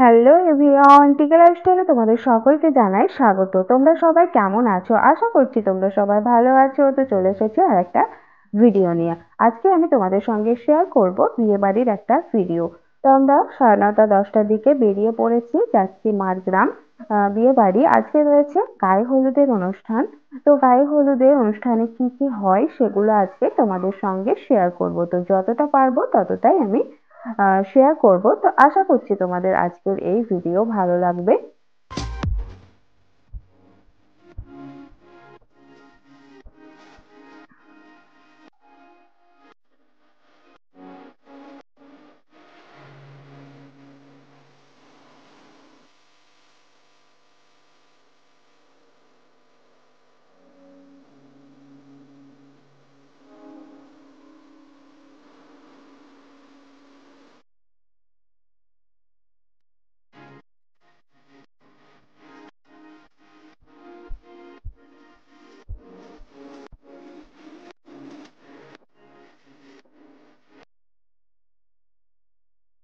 Hello everyone, টিকে লাইফস্টাইলে তোমাদের সকলকে জানাই স্বাগত। তোমরা সবাই কেমন আছো? আশা করছি তোমরা সবাই ভালো আছো। তো চলে এসেছি আর একটা ভিডিও নিয়ে। আজকে আমি তোমাদের সঙ্গে শেয়ার করব বিয়ে বাড়ির একটা ভিডিও। তো আমরা 9:30-10টার দিকে বেরিয়ে পড়েছি, যাচ্ছি মারগ্রাম বিয়ে বাড়ি। আজকে রয়েছে গায়ে হলুদের অনুষ্ঠান। তো গায়ে হলুদের অনুষ্ঠানে কি কি হয় সেগুলো আজকে তোমাদের সঙ্গে শেয়ার করব। তো যতটা পারবো ততটাই আমি শেয়ার করব। তো আশা করছি তোমাদের আজকের এই ভিডিও ভালো লাগবে।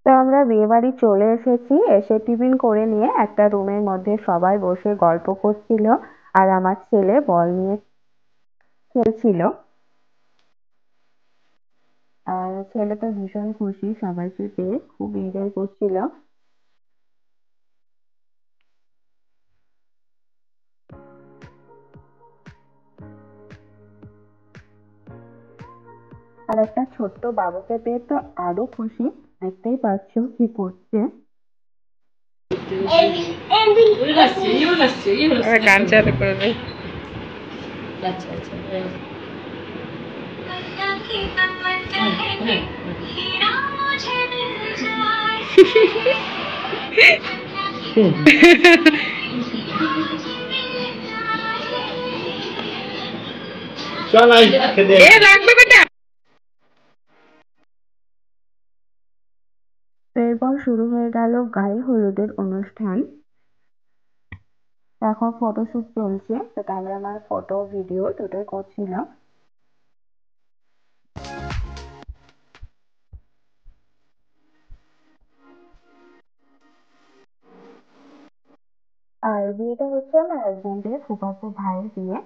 তো আমরা বিয়ে বাড়ি চলে এসেছি। এসে টিফিন করে নিয়ে একটা রুমের মধ্যে সবাই বসে গল্প করছিল, আর আমার ছেলে বল নিয়ে খেলছিল। আর ছেলে তো ভীষণ খুশি, সবাইকে পেয়ে খুব এনজয় করছিল। আর একটা ছোট্ট বাবুকে পেয়ে তো আরো খুশি। দেখতেই পাচ্ছ কি করছে। গান চালু করবে। আচ্ছা আচ্ছা। চল লাগবে বেটা। এরপর শুরু হয়ে গেল গায়ে হলুদের অনুষ্ঠান। এখন ফটোশুট চলছে, তো ক্যামেরাম্যান ফটো ভিডিও দুটোই করছিল। আর বিয়েটা হচ্ছে আমার হাজবেন্ডের ফুফাতো ভাইয়ের বিয়ে।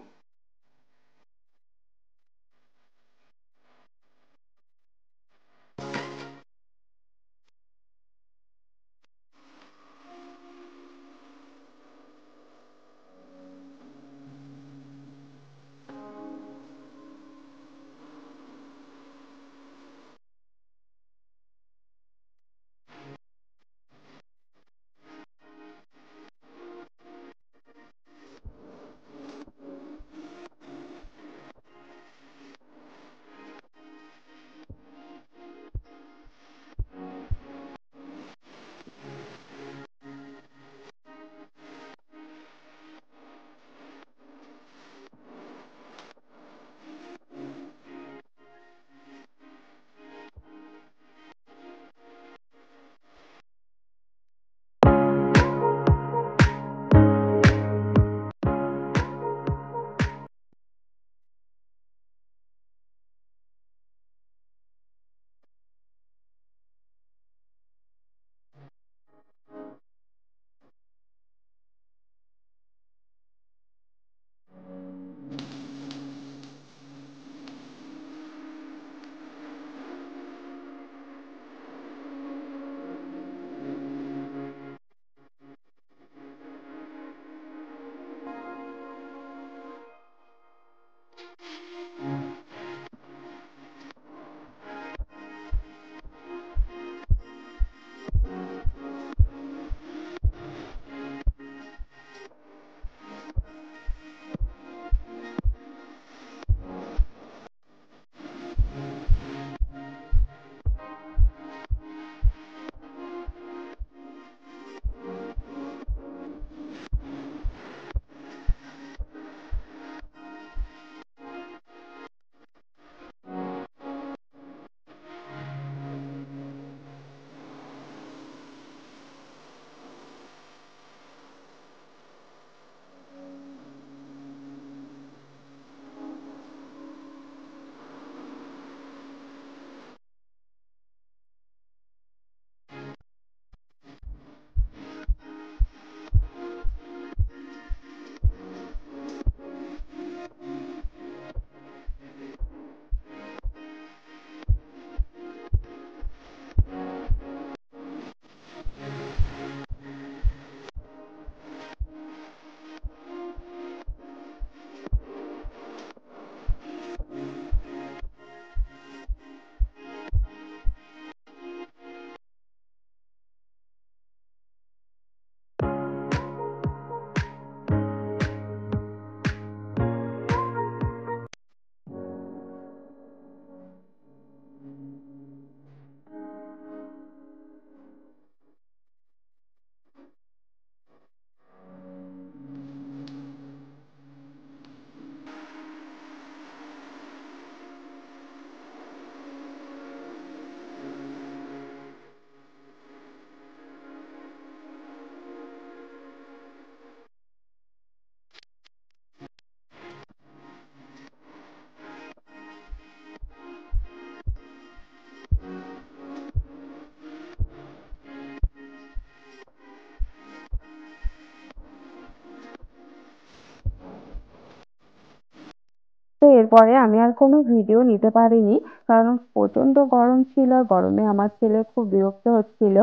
এরপরে আমি আর কোনো ভিডিও নিতে পারিনি, কারণ প্রচন্ড গরম ছিল আর গরমে আমার ছেলে খুব বিরক্ত হচ্ছিল।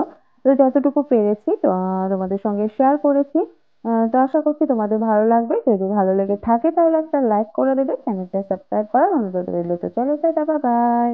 তো যতটুকু পেরেছি তো তোমাদের সঙ্গে শেয়ার করেছি। তো আশা করছি তোমাদের ভালো লাগবে। যদি ভালো লেগে থাকে তাহলে একটা লাইক করে দেবে, চ্যানেলটা সাবস্ক্রাইব করার অনুরোধ রইল। তো চলো টাটা, বাই বাই।